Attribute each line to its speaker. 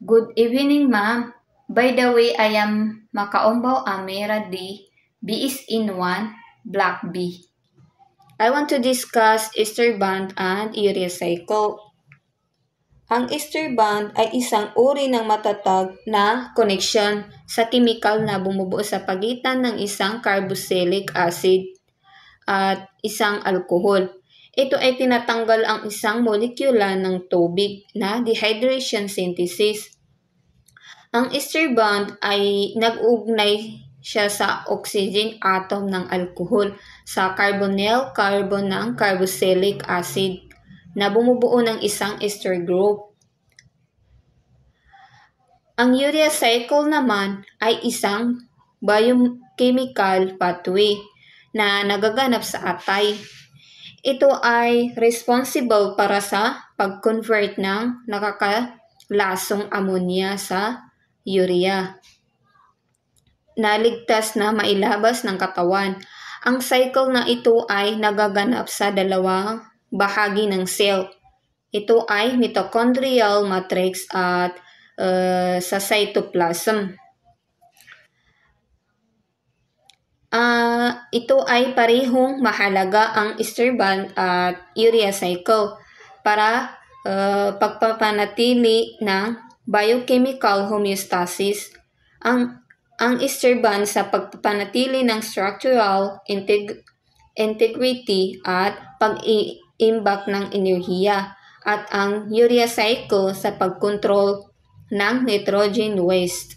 Speaker 1: Good evening, ma'am. By the way, I am Makaombaw Amira D. B is in 1, Block B. I want to discuss ester bond and urea cycle. Ang ester bond ay isang uri ng matatag na connection sa chemical na bumubuo sa pagitan ng isang carboxylic acid at isang alcohol. Ito ay tinatanggal ang isang molekula ng tubig na dehydration synthesis. Ang ester bond ay nag-uugnay siya sa oxygen atom ng alcohol sa carbonyl carbon ng carboxylic acid na bumubuo ng isang ester group. Ang urea cycle naman ay isang biochemical pathway na nagaganap sa atay. Ito ay responsible para sa pag-convert ng nakakalasong ammonia sa urea na ligtas na mailabas ng katawan. Ang cycle na ito ay nagaganap sa dalawang bahagi ng cell. Ito ay mitochondrial matrix at sa cytoplasm. Ito ay parehong mahalaga ang ester bond at urea cycle para pagpapanatili ng biochemical homeostasis. Ang ester bond sa pagpapanatili ng structural integrity at pag-iimbak ng enerhiya at ang urea cycle sa pagkontrol ng nitrogen waste.